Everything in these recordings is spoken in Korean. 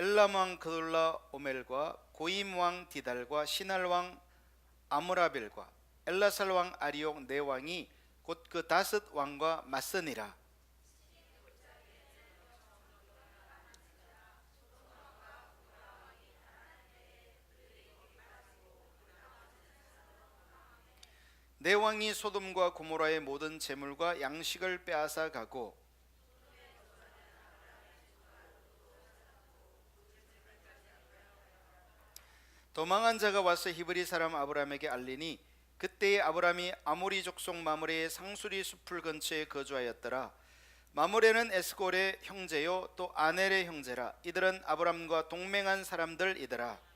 엘람 왕 그돌라 오멜과 고임 왕 디달과 시날 왕 아므라벨과 엘라살 왕 아리옥 네 왕이 곧 그 다섯 왕과 맞서니라. 네 왕이 소돔과 고모라의 모든 재물과 양식을 빼앗아 가고 도망한 자가 와서 히브리 사람 아브람에게 알리니 그때에 아브람이 아모리 족속 마므레의 상수리 숲을 근처에 거주하였더라. 마므레는 에스골의 형제요 또 아넬의 형제라. 이들은 아브람과 동맹한 사람들이더라.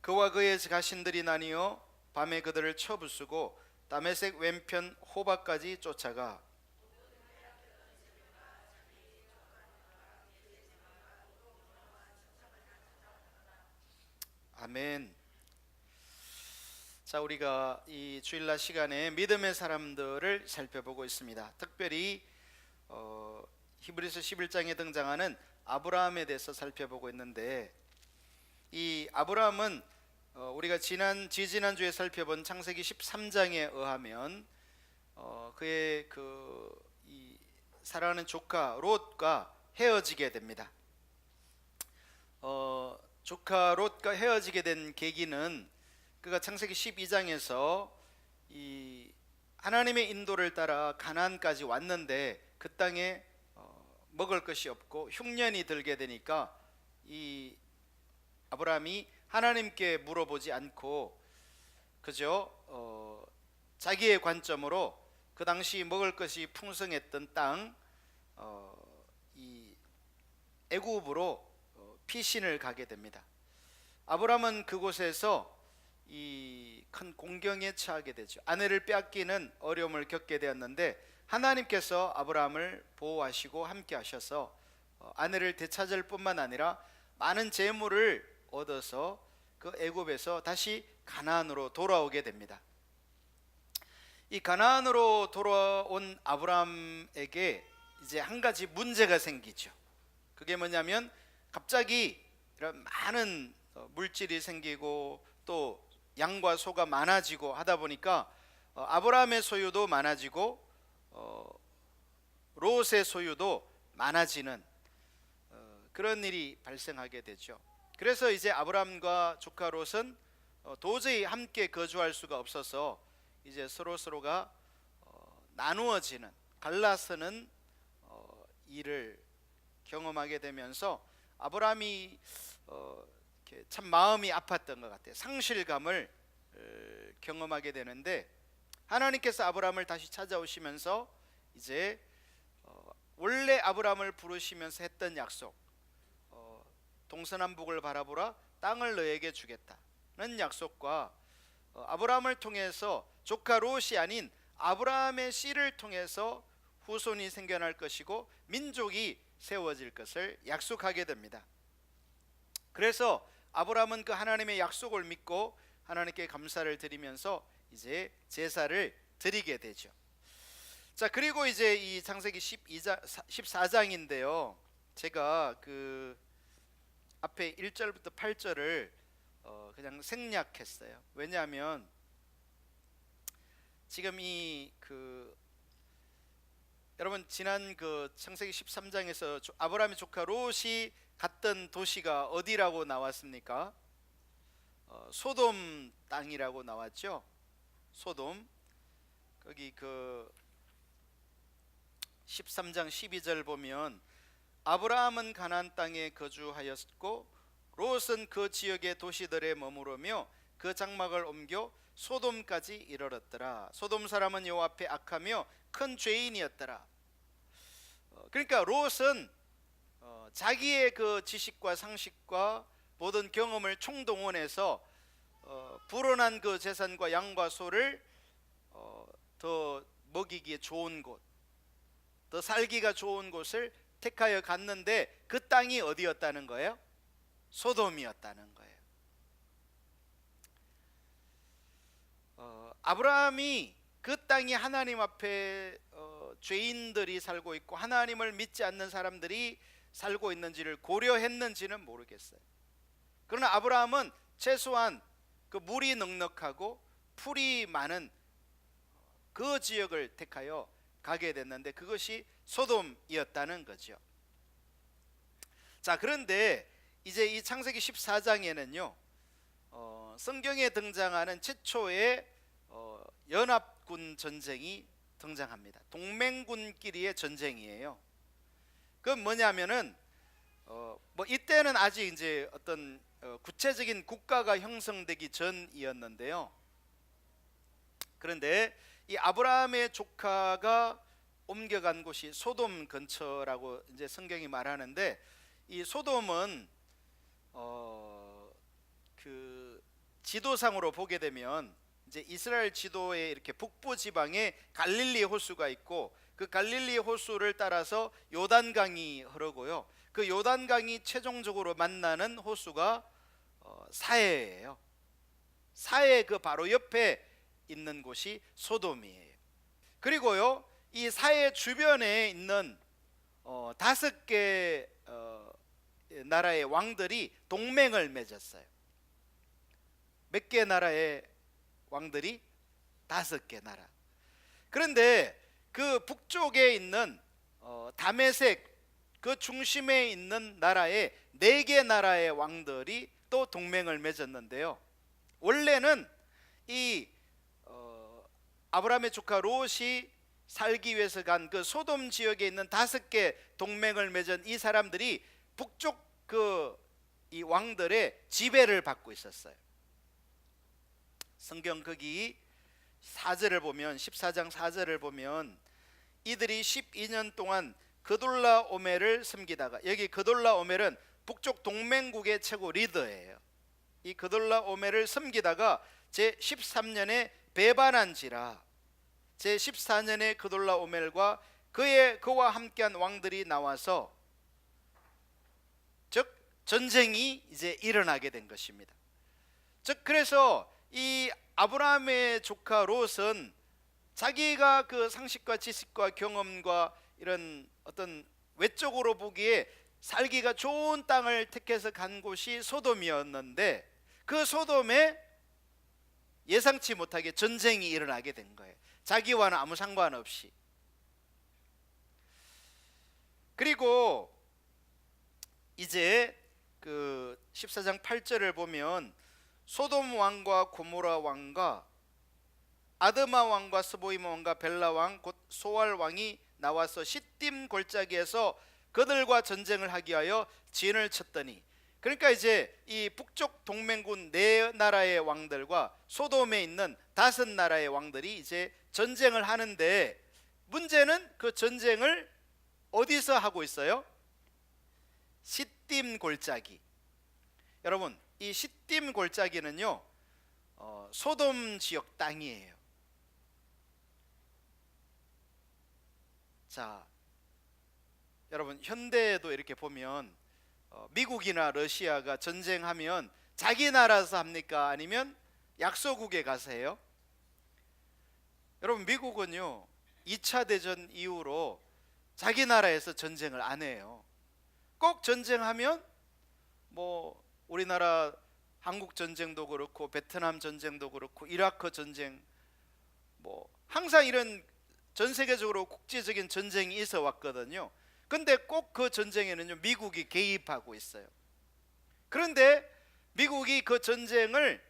그와 그의 가신들이 나뉘어 밤에 그들을 쳐부수고 다메섹 왼편 호바까지 쫓아가. 아멘. 자, 우리가 이 주일날 시간에 믿음의 사람들을 살펴보고 있습니다. 특별히 히브리서 11장에 등장하는 아브라함에 대해서 살펴보고 있는데, 이 아브라함은 우리가 지지난주에 살펴본 창세기 13장에 의하면 그의 이 사랑하는 조카 롯과 헤어지게 됩니다. 조카 롯과 헤어지게 된 계기는 그가 창세기 12장에서 이 하나님의 인도를 따라 가나안까지 왔는데 그 땅에 먹을 것이 없고 흉년이 들게 되니까 이 아브라함이 하나님께 물어보지 않고 그저 자기의 관점으로 그 당시 먹을 것이 풍성했던 땅 이 애굽으로 피신을 가게 됩니다. 아브라함은 그곳에서 이 큰 공경에 처하게 되죠. 아내를 빼앗기는 어려움을 겪게 되었는데 하나님께서 아브라함을 보호하시고 함께 하셔서 아내를 되찾을 뿐만 아니라 많은 재물을 얻어서 그 애굽에서 다시 가나안으로 돌아오게 됩니다. 이 가나안으로 돌아온 아브라함에게 이제 한 가지 문제가 생기죠. 그게 뭐냐면 갑자기 이런 많은 물질이 생기고 또 양과 소가 많아지고 하다 보니까 아브라함의 소유도 많아지고 롯의 소유도 많아지는 그런 일이 발생하게 되죠. 그래서 이제 아브라함과 조카 롯은 도저히 함께 거주할 수가 없어서 이제 서로가 나누어지는 갈라서는 일을 경험하게 되면서 아브라함이 참 마음이 아팠던 것 같아요. 상실감을 경험하게 되는데 하나님께서 아브라함을 다시 찾아오시면서 이제 원래 아브라함을 부르시면서 했던 약속, 동서남북을 바라보라 땅을 너에게 주겠다는 약속과 아브라함을 통해서 조카 롯이 아닌 아브라함의 씨를 통해서 후손이 생겨날 것이고 민족이 세워질 것을 약속하게 됩니다. 그래서 아브라함은 그 하나님의 약속을 믿고 하나님께 감사를 드리면서 이제 제사를 드리게 되죠. 자, 그리고 이제 이 창세기 14장인데요. 제가 그 앞에 1절부터 8절을 그냥 생략했어요. 왜냐하면 지금 여러분 지난 그 창세기 13장에서 아브라함의 조카 롯이 갔던 도시가 어디라고 나왔습니까? 소돔 땅이라고 나왔죠. 소돔. 거기 그 13장 12절 보면 아브라함은 가나안 땅에 거주하였고 롯은 그 지역의 도시들에 머무르며 그 장막을 옮겨 소돔까지 이르렀더라. 소돔 사람은 여호와 앞에 악하며 큰 죄인이었더라. 그러니까 롯은 자기의 그 지식과 상식과 모든 경험을 총동원해서 불어난 그 재산과 양과 소를 더 먹이기에 좋은 곳, 더 살기가 좋은 곳을 택하여 갔는데 그 땅이 어디였다는 거예요? 소돔이었다는 거예요. 아브라함이 그 땅이 하나님 앞에 죄인들이 살고 있고 하나님을 믿지 않는 사람들이 살고 있는지를 고려했는지는 모르겠어요. 그러나 아브라함은 최소한 그 물이 넉넉하고 풀이 많은 그 지역을 택하여 가게 됐는데 그것이 소돔이었다는 거죠. 자, 그런데 이제 이 창세기 14장에는요 성경에 등장하는 최초의 연합군 전쟁이 등장합니다. 동맹군끼리의 전쟁이에요. 그건 뭐냐면은 뭐 이때는 아직 이제 어떤 구체적인 국가가 형성되기 전이었는데요. 그런데 이 아브라함의 조카가 옮겨간 곳이 소돔 근처라고 이제 성경이 말하는데, 이 소돔은 그 지도상으로 보게 되면 이제 이스라엘 지도에 이렇게 북부 지방에 갈릴리 호수가 있고 그 갈릴리 호수를 따라서 요단강이 흐르고요. 그 요단강이 최종적으로 만나는 호수가 사해예요. 사해 그 바로 옆에 있는 곳이 소돔이에요. 그리고요 이 사해 주변에 있는 5개 나라의 왕들이 동맹을 맺었어요. 몇 개 나라의 왕들이? 5개 나라. 그런데 그 북쪽에 있는 다메섹 그 중심에 있는 나라의 4개 나라의 왕들이 또 동맹을 맺었는데요. 원래는 이 아브라함의 조카 롯이 살기 위해서 간 그 소돔 지역에 있는 5개 동맹을 맺은 이 사람들이 북쪽 그 이 왕들의 지배를 받고 있었어요. 성경 거기 4절을 보면 14장 4절을 보면 이들이 12년 동안 그돌라오멜을 섬기다가, 여기 그돌라오멜은 북쪽 동맹국의 최고 리더예요. 이 그돌라오멜을 섬기다가 제 13년에 배반한지라 제 14년에 그돌라오멜과 그와 함께한 왕들이 나와서, 즉 전쟁이 이제 일어나게 된 것입니다. 즉 그래서 이 아브라함의 조카 롯은 자기가 그 상식과 지식과 경험과 이런 어떤 외적으로 보기에 살기가 좋은 땅을 택해서 간 곳이 소돔이었는데 그 소돔에 예상치 못하게 전쟁이 일어나게 된 거예요. 자기와는 아무 상관없이. 그리고 이제 그 14장 8절을 보면 소돔 왕과 고모라 왕과 아드마 왕과 스보임 왕과 벨라 왕 곧 소알 왕이 나와서 시딤 골짜기에서 그들과 전쟁을 하기 위하여 진을 쳤더니, 그러니까 이제 이 북쪽 동맹군 4나라의 왕들과 소돔에 있는 5나라의 왕들이 이제 전쟁을 하는데, 문제는 그 전쟁을 어디서 하고 있어요? 시딤 골짜기. 여러분, 이 시딤 골짜기는요 소돔 지역 땅이에요. 자, 여러분 현대에도 이렇게 보면 미국이나 러시아가 전쟁하면 자기 나라에서 합니까? 아니면 약소국에 가서 해요? 여러분 미국은요 2차 대전 이후로 자기 나라에서 전쟁을 안 해요. 꼭 전쟁하면 뭐 우리나라 한국 전쟁도 그렇고 베트남 전쟁도 그렇고 이라크 전쟁, 뭐 항상 이런 전 세계적으로 국제적인 전쟁이 있어 왔거든요. 근데 꼭 그 전쟁에는요 미국이 개입하고 있어요. 그런데 미국이 그 전쟁을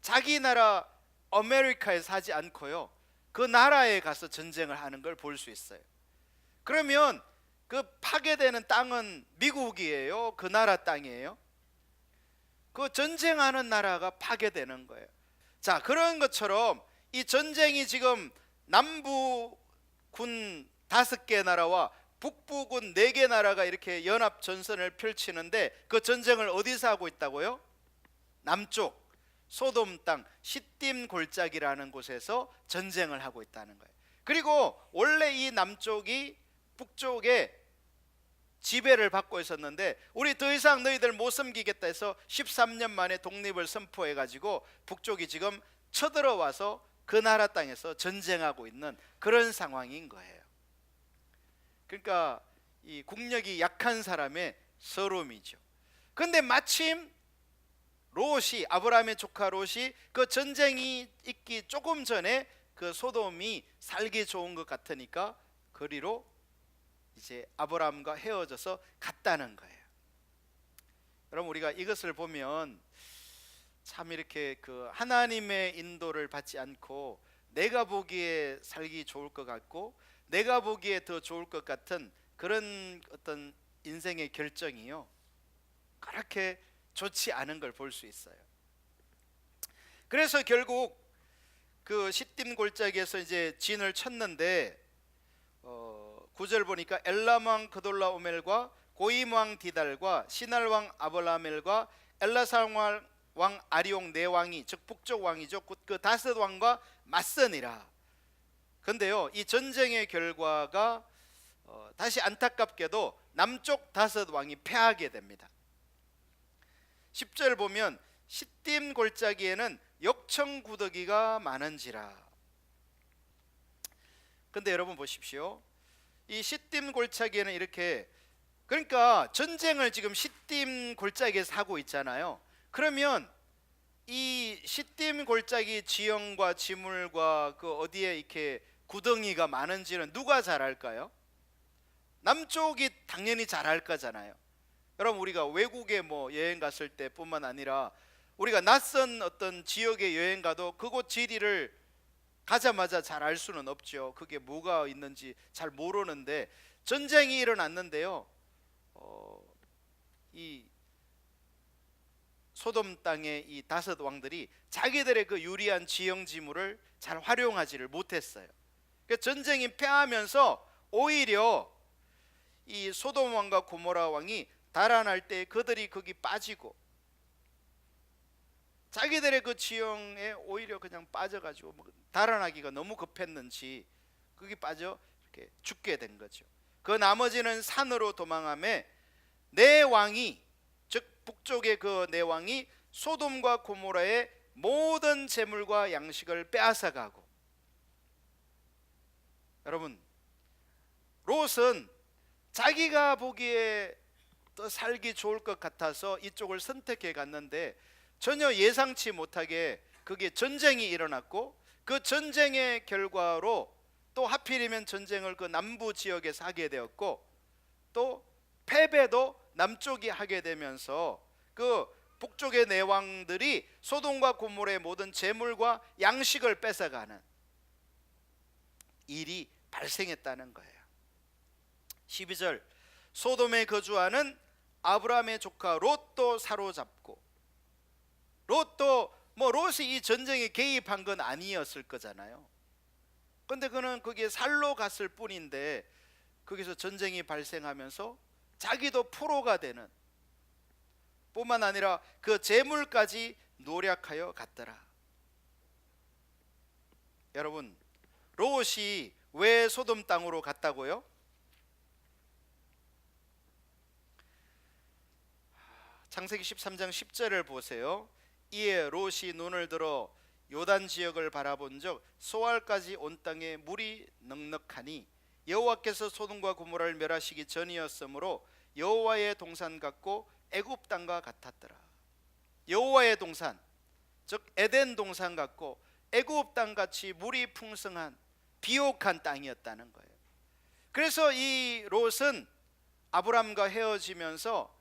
자기 나라 아메리카에서 하지 않고요 그 나라에 가서 전쟁을 하는 걸 볼 수 있어요. 그러면 그 파괴되는 땅은 미국이에요? 그 나라 땅이에요? 그 전쟁하는 나라가 파괴되는 거예요. 자, 그런 것처럼 이 전쟁이 지금 남부군 5개 나라와 북부군 4개 나라가 이렇게 연합 전선을 펼치는데 그 전쟁을 어디서 하고 있다고요? 남쪽 소돔 땅 시딤 골짜기라는 곳에서 전쟁을 하고 있다는 거예요. 그리고 원래 이 남쪽이 북쪽에 지배를 받고 있었는데 우리 더 이상 너희들 못 섬기겠다 해서 13년 만에 독립을 선포해 가지고 북쪽이 지금 쳐들어와서 그 나라 땅에서 전쟁하고 있는 그런 상황인 거예요. 그러니까 이 국력이 약한 사람의 서름이죠. 그런데 마침 롯이, 아브라함의 조카 롯이 그 전쟁이 있기 조금 전에 그 소돔이 살기 좋은 것 같으니까 그리로 이제 아브라함과 헤어져서 갔다는 거예요. 여러분, 우리가 이것을 보면 참 이렇게 그 하나님의 인도를 받지 않고 내가 보기에 살기 좋을 것 같고 내가 보기에 더 좋을 것 같은 그런 어떤 인생의 결정이요, 그렇게 좋지 않은 걸 볼 수 있어요. 그래서 결국 그 시딤 골짜기에서 이제 진을 쳤는데 9절 보니까 엘람 왕 그돌라오멜과 고임 왕 디달과 시날 왕 아볼라멜과 엘라살 왕 아리옹 네 왕이, 즉 북쪽 왕이죠, 곧 그 다섯 왕과 맞서니라. 근데요, 이 전쟁의 결과가 다시 안타깝게도 남쪽 다섯 왕이 패하게 됩니다. 10절 보면 시딤 골짜기에는 역청구더기가 많은지라. 근데 여러분 보십시오. 이 시딤 골짜기에는 이렇게, 그러니까 전쟁을 지금 시딤 골짜기에서 하고 있잖아요. 그러면 이 시딤 골짜기 지형과 지물과 그 어디에 이렇게 구덩이가 많은지는 누가 잘 알까요? 남쪽이 당연히 잘 알 거잖아요. 여러분, 우리가 외국에 뭐 여행 갔을 때 뿐만 아니라 우리가 낯선 어떤 지역에 여행 가도 그곳 지리를 가자마자 잘 알 수는 없죠. 그게 뭐가 있는지 잘 모르는데 전쟁이 일어났는데요, 이 소돔 땅의 이 다섯 왕들이 자기들의 그 유리한 지형 지물을 잘 활용하지를 못했어요. 그러니까 전쟁이 패하면서 오히려 이 소돔 왕과 고모라 왕이 달아날 때 그들이 거기 빠지고 자기들의 그 지형에 오히려 그냥 빠져가지고 달아나기가 너무 급했는지 거기 빠져 이렇게 죽게 된 거죠. 그 나머지는 산으로 도망하며 네 왕이, 즉 북쪽의 그 네 왕이 소돔과 고모라의 모든 재물과 양식을 빼앗아가고, 여러분, 롯은 자기가 보기에 더 살기 좋을 것 같아서 이쪽을 선택해 갔는데 전혀 예상치 못하게 그게 전쟁이 일어났고 그 전쟁의 결과로 또 하필이면 전쟁을 그 남부 지역에서 하게 되었고 또 패배도 남쪽이 하게 되면서 그 북쪽의 내왕들이 소돔과 고모라의 모든 재물과 양식을 뺏어가는 일이 발생했다는 거예요. 12절, 소돔에 거주하는 아브라함의 조카 롯도 사로잡고, 롯도 롯이 이 전쟁에 개입한 건 아니었을 거잖아요. 근데 그는 거기에 살러 갔을 뿐인데 거기서 전쟁이 발생하면서 자기도 포로가 되는, 뿐만 아니라 그 재물까지 노략하여 갔더라. 여러분, 롯이 왜 소돔 땅으로 갔다고요? 창세기 13장 10절을 보세요. 이에 롯이 눈을 들어 요단 지역을 바라본즉 소알까지 온 땅에 물이 넉넉하니 여호와께서 소돔과 고모라를 멸하시기 전이었으므로 여호와의 동산 같고 애굽 땅과 같았더라. 여호와의 동산, 즉 에덴 동산 같고 애굽 땅 같이 물이 풍성한 비옥한 땅이었다는 거예요. 그래서 이 롯은 아브람과 헤어지면서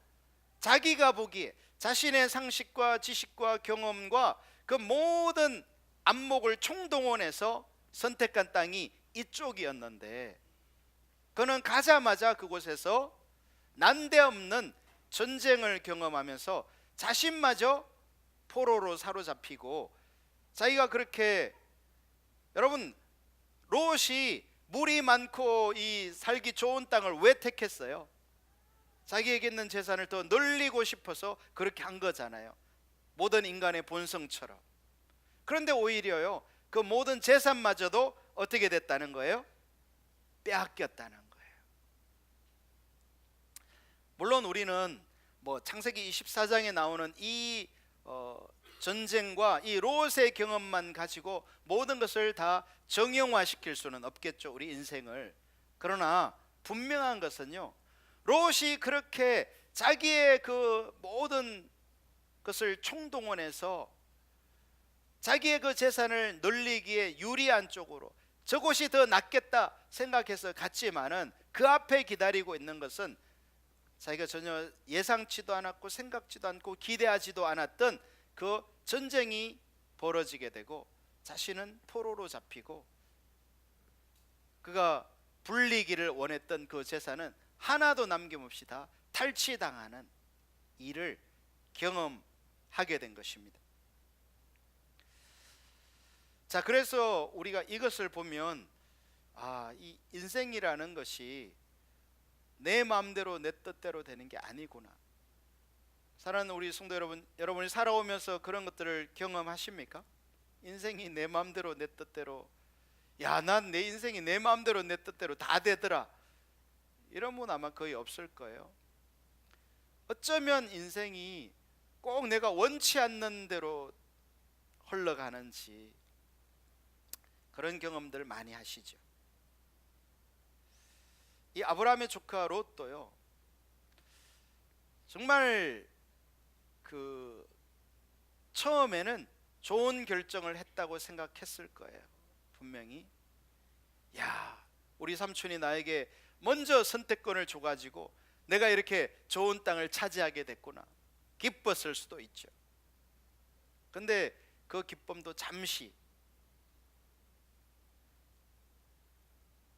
자기가 보기에 자신의 상식과 지식과 경험과 그 모든 안목을 총동원해서 선택한 땅이 이쪽이었는데 그는 가자마자 그곳에서 난데없는 전쟁을 경험하면서 자신마저 포로로 사로잡히고, 자기가 그렇게, 여러분, 롯이 물이 많고 이 살기 좋은 땅을 왜 택했어요? 자기에게 있는 재산을 더 늘리고 싶어서 그렇게 한 거잖아요. 모든 인간의 본성처럼. 그런데 오히려요, 그 모든 재산마저도 어떻게 됐다는 거예요? 빼앗겼다는 거예요. 물론 우리는 창세기 24장에 나오는 이 전쟁과 이 롯의 경험만 가지고 모든 것을 다 정형화시킬 수는 없겠죠, 우리 인생을. 그러나 분명한 것은요, 롯이 그렇게 자기의 그 모든 것을 총동원해서 자기의 그 재산을 늘리기에 유리한 쪽으로, 저곳이 더 낫겠다 생각해서 갔지만은 그 앞에 기다리고 있는 것은 자기가 전혀 예상치도 않았고 생각지도 않고 기대하지도 않았던 그 전쟁이 벌어지게 되고, 자신은 포로로 잡히고, 그가 불리기를 원했던 그 재산은 하나도 남김없이 다 탈취당하는 일을 경험하게 된 것입니다. 자, 그래서 우리가 이것을 보면 이 인생이라는 것이 내 마음대로 내 뜻대로 되는 게 아니구나. 사랑하는 우리 성도 여러분, 여러분이 살아오면서 그런 것들을 경험하십니까? 인생이 내 마음대로 내 뜻대로, 야, 난 내 인생이 내 마음대로 내 뜻대로 다 되더라, 이런 분 아마 거의 없을 거예요. 어쩌면 인생이 꼭 내가 원치 않는 대로 흘러가는지, 그런 경험들 많이 하시죠. 이 아브라함의 조카 롯도요, 정말 그 처음에는 좋은 결정을 했다고 생각했을 거예요. 분명히, 야, 우리 삼촌이 나에게 먼저 선택권을 줘가지고 내가 이렇게 좋은 땅을 차지하게 됐구나, 기뻤을 수도 있죠. 근데 그 기쁨도 잠시,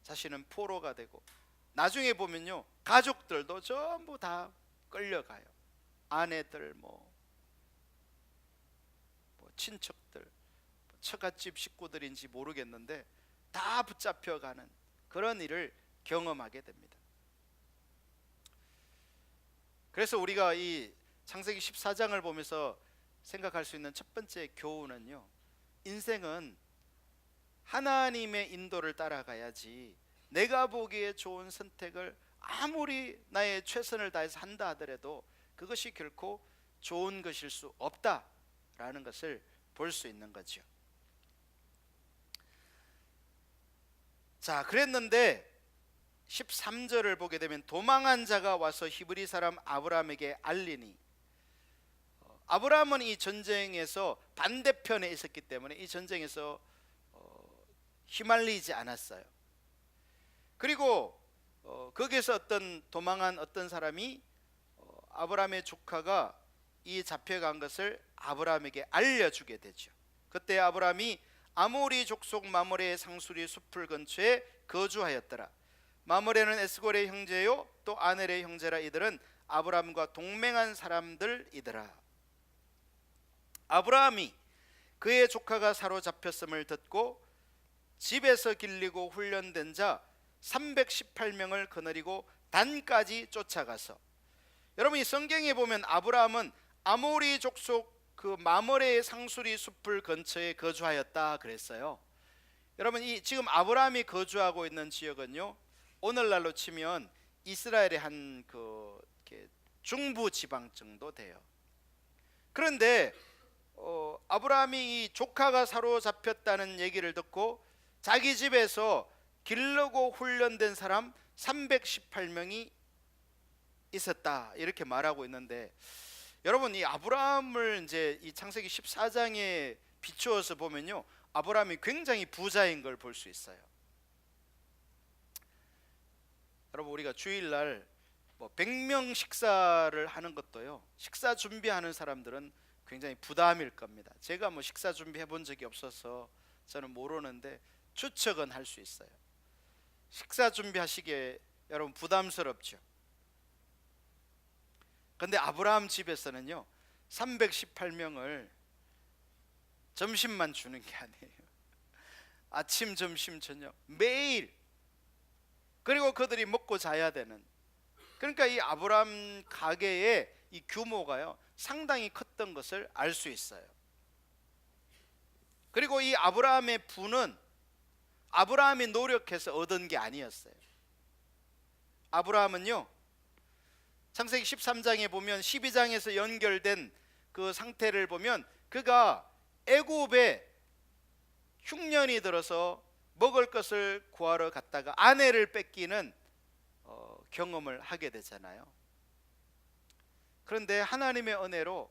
자신은 포로가 되고, 나중에 보면요, 가족들도 전부 다 끌려가요. 아내들, 친척들, 처갓집 식구들인지 모르겠는데 다 붙잡혀가는 그런 일을 경험하게 됩니다. 그래서 우리가 이 창세기 14장을 보면서 생각할 수 있는 첫 번째 교훈은요, 인생은 하나님의 인도를 따라가야지, 내가 보기에 좋은 선택을 아무리 나의 최선을 다해서 한다 하더라도 그것이 결코 좋은 것일 수 없다라는 것을 볼 수 있는 거죠. 자, 그랬는데 13절을 보게 되면, 도망한 자가 와서 히브리 사람 아브라함에게 알리니, 아브라함은 이 전쟁에서 반대편에 있었기 때문에 이 전쟁에서 휘말리지 않았어요. 그리고 거기에서 도망한 어떤 사람이 아브라함의 조카가 이 잡혀간 것을 아브라함에게 알려주게 되죠. 그때 아브라함이 아모리 족속 마므레의 상수리 숲을 근처에 거주하였더라. 마므레는 에스골의 형제요 또 아넬의 형제라. 이들은 아브라함과 동맹한 사람들이더라. 아브라함이 그의 조카가 사로잡혔음을 듣고 집에서 길리고 훈련된 자 318명을 거느리고 단까지 쫓아가서, 여러분 이 성경에 보면 아브라함은 아모리 족속 그 마므레의 상수리 숲을 근처에 거주하였다 그랬어요. 여러분 이 지금 아브라함이 거주하고 있는 지역은요, 오늘날로 치면 이스라엘의 한 중부 지방 정도 돼요. 그런데 아브라함이 이 조카가 사로잡혔다는 얘기를 듣고 자기 집에서 기르고 훈련된 사람 318명이 있었다, 이렇게 말하고 있는데, 여러분 이 아브라함을 이제 이 창세기 14장에 비추어서 보면요, 아브라함이 굉장히 부자인 걸 볼 수 있어요. 여러분 우리가 주일날 100명 식사를 하는 것도요, 식사 준비하는 사람들은 굉장히 부담일 겁니다. 제가 식사 준비해 본 적이 없어서 저는 모르는데 추측은 할 수 있어요. 식사 준비하시기에 여러분 부담스럽죠. 근데 아브라함 집에서는요 318명을 점심만 주는 게 아니에요. 아침, 점심, 저녁 매일, 그리고 그들이 먹고 자야 되는, 그러니까 이 아브라함 가게의 이 규모가요 상당히 컸던 것을 알 수 있어요. 그리고 이 아브라함의 부는 아브라함이 노력해서 얻은 게 아니었어요. 아브라함은요 창세기 13장에 보면 12장에서 연결된 그 상태를 보면 그가 애굽에 흉년이 들어서 먹을 것을 구하러 갔다가 아내를 뺏기는 경험을 하게 되잖아요. 그런데 하나님의 은혜로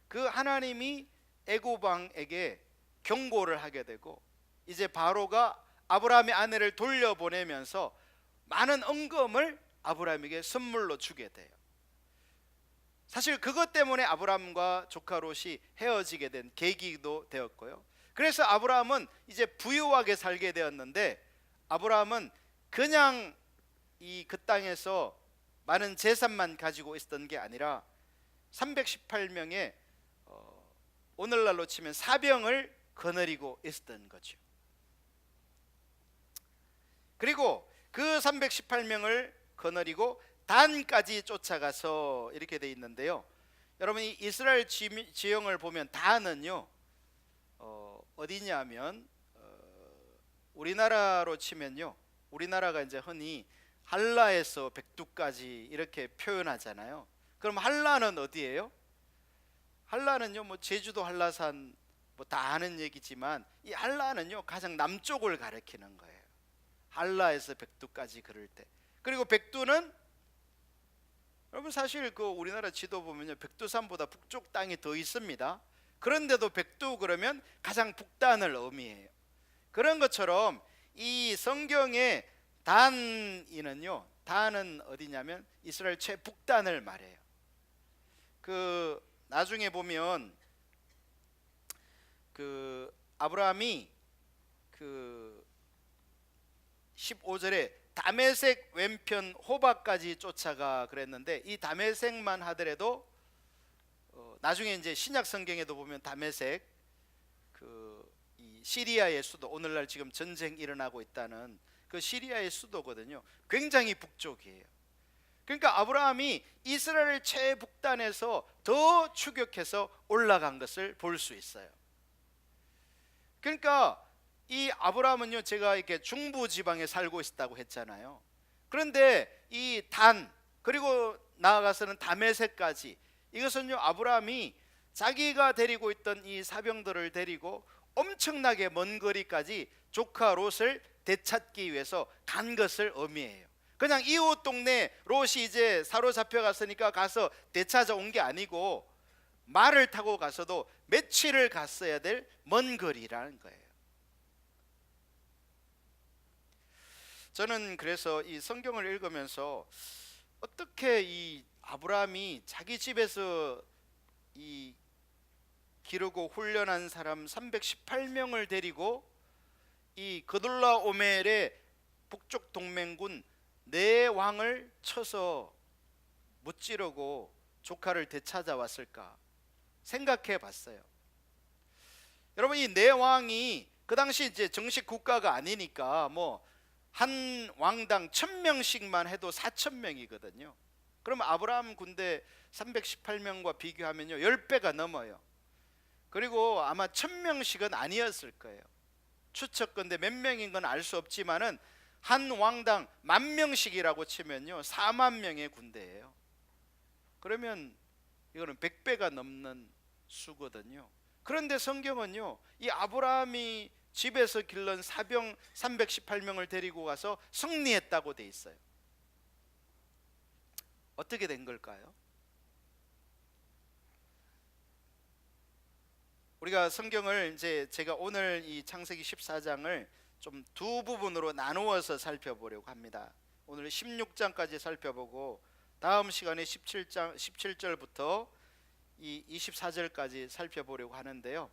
그 하나님이 애굽 왕에게 경고를 하게 되고, 이제 바로가 아브라함의 아내를 돌려보내면서 많은 은금을 아브라함에게 선물로 주게 돼요. 사실 그것 때문에 아브라함과 조카 롯이 헤어지게 된 계기도 되었고요. 그래서 아브라함은 이제 부유하게 살게 되었는데, 아브라함은 그냥 그 땅에서 많은 재산만 가지고 있었던 게 아니라 318명의 오늘날로 치면 사병을 거느리고 있었던 거죠. 그리고 그 318명을 거느리고 단까지 쫓아가서 이렇게 돼 있는데요. 여러분, 이 이스라엘 지형을 보면 단은요 어디냐면 우리나라로 치면요, 우리나라가 이제 흔히 한라에서 백두까지 이렇게 표현하잖아요. 그럼 한라는 어디예요? 한라는요, 뭐 제주도 한라산 뭐 다 아는 얘기지만, 이 한라는요 가장 남쪽을 가리키는 거예요. 한라에서 백두까지 그럴 때. 그리고 백두는 여러분 사실 그 우리나라 지도 보면요, 백두산보다 북쪽 땅이 더 있습니다. 그런데도 백두 그러면 가장 북단을 의미해요. 그런 것처럼 이 성경의 단이는요, 단은 어디냐면 이스라엘 최북단을 말해요. 그 나중에 보면 그 아브라함이 그 15절에 다메섹 왼편 호바까지 쫓아가 그랬는데, 이 다메섹만 하더라도 나중에 이제 신약 성경에도 보면 다메섹 이 시리아의 수도, 오늘날 지금 전쟁 일어나고 있다는 그 시리아의 수도거든요. 굉장히 북쪽이에요. 그러니까 아브라함이 이스라엘 최북단에서 더 추격해서 올라간 것을 볼 수 있어요. 그러니까 이 아브라함은요, 제가 이렇게 중부 지방에 살고 있었다고 했잖아요. 그런데 이 단, 그리고 나아가서는 다메섹까지, 이것은요 아브라함이 자기가 데리고 있던 이 사병들을 데리고 엄청나게 먼 거리까지 조카 롯을 되찾기 위해서 간 것을 의미해요. 그냥 이웃 동네 롯이 이제 사로잡혀 갔으니까 가서 되찾아 온 게 아니고, 말을 타고 가서도 며칠을 갔어야 될 먼 거리라는 거예요. 저는 그래서 이 성경을 읽으면서 어떻게 이 아브라함이 자기 집에서 이 기르고 훈련한 사람 318명을 데리고 이 그돌라오멜의 북쪽 동맹군 네 왕을 쳐서 무찌르고 조카를 되찾아왔을까 생각해 봤어요. 여러분, 이 네 왕이 그 당시 이제 정식 국가가 아니니까 뭐 한 왕당 1000명씩만 해도 4000명이거든요. 그럼 아브라함 군대 318명과 비교하면요 10배가 넘어요. 그리고 아마 1000명씩은 아니었을 거예요. 추측건데 몇 명인 건 알 수 없지만은 한 왕당 10,000명씩이라고 치면요 40,000명의 군대예요. 그러면 이거는 100배가 넘는 수거든요. 그런데 성경은요, 이 아브라함이 집에서 길른 사병 318명을 데리고 가서 승리했다고 돼 있어요. 어떻게 된 걸까요? 우리가 성경을 이제 제가 오늘 이 창세기 14장을 좀 두 부분으로 나누어서 살펴보려고 합니다. 오늘 16장까지 살펴보고 다음 시간에 17절부터 이 24절까지 살펴보려고 하는데요.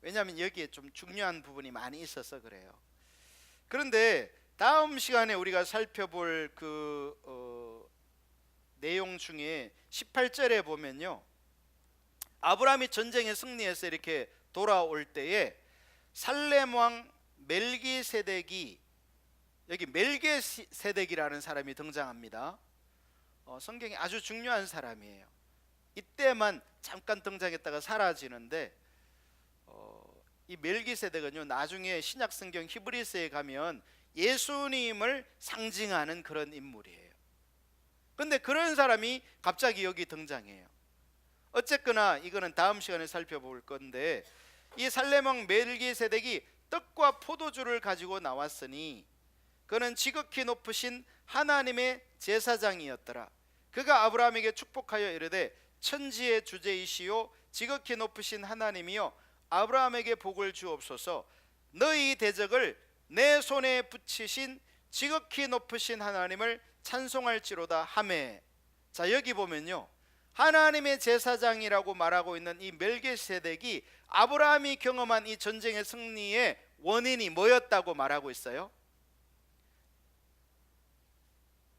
왜냐하면 여기에 좀 중요한 부분이 많이 있어서 그래요. 그런데 다음 시간에 우리가 살펴볼 내용 중에 18절에 보면요, 아브라함이 전쟁에 승리해서 이렇게 돌아올 때에 살렘 왕 멜기세덱이, 여기 멜기세덱이라는 사람이 등장합니다. 성경에 아주 중요한 사람이에요. 이때만 잠깐 등장했다가 사라지는데, 이 멜기세덱은요 나중에 신약 성경 히브리서에 가면 예수님을 상징하는 그런 인물이에요. 근데 그런 사람이 갑자기 여기 등장해요. 어쨌거나 이거는 다음 시간에 살펴볼 건데, 이 살레몬 멜기세덱이 떡과 포도주를 가지고 나왔으니 그는 지극히 높으신 하나님의 제사장이었더라. 그가 아브라함에게 축복하여 이르되 천지의 주제이시요 지극히 높으신 하나님이여 아브라함에게 복을 주옵소서. 너희 대적을 내 손에 붙이신 지극히 높으신 하나님을 찬송할지로다 하매. 자, 여기 보면요, 하나님의 제사장이라고 말하고 있는 이 멜기세덱이 아브라함이 경험한 이 전쟁의 승리의 원인이 뭐였다고 말하고 있어요?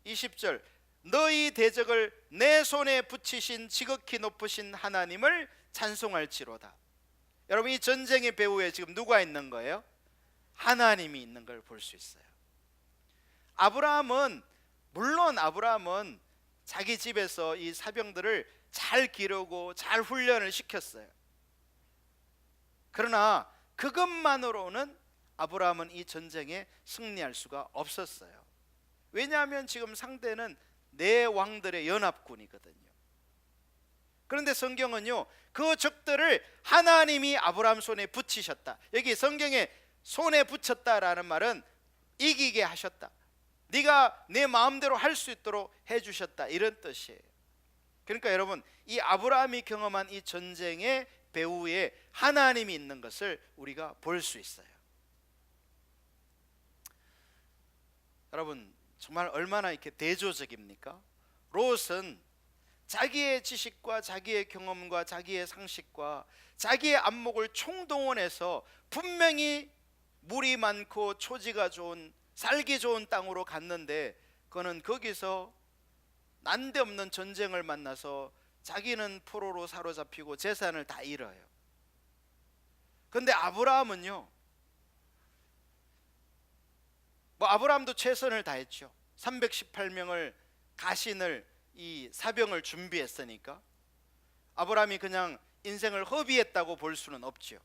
20절, 너희 대적을 내 손에 붙이신 지극히 높으신 하나님을 찬송할지로다. 여러분, 이 전쟁의 배후에 지금 누가 있는 거예요? 하나님이 있는 걸 볼 수 있어요. 물론 아브라함은 자기 집에서 이 사병들을 잘 기르고 잘 훈련을 시켰어요. 그러나 그것만으로는 아브라함은 이 전쟁에 승리할 수가 없었어요. 왜냐하면 지금 상대는 네 왕들의 연합군이거든요. 그런데 성경은요, 그 적들을 하나님이 아브라함 손에 붙이셨다. 여기 성경에 손에 붙였다라는 말은 이기게 하셨다, 네가 내 마음대로 할 수 있도록 해주셨다, 이런 뜻이에요. 그러니까 여러분, 이 아브라함이 경험한 이 전쟁의 배후에 하나님이 있는 것을 우리가 볼 수 있어요. 여러분, 정말 얼마나 이렇게 대조적입니까? 롯은 자기의 지식과 자기의 경험과 자기의 상식과 자기의 안목을 총동원해서 분명히 물이 많고 초지가 좋은, 살기 좋은 땅으로 갔는데, 그는 거기서 난데없는 전쟁을 만나서 자기는 포로로 사로잡히고 재산을 다 잃어요. 그런데 아브라함은요, 아브라함도 최선을 다했죠. 318명을 가신을, 이 사병을 준비했으니까 아브라함이 그냥 인생을 허비했다고 볼 수는 없죠.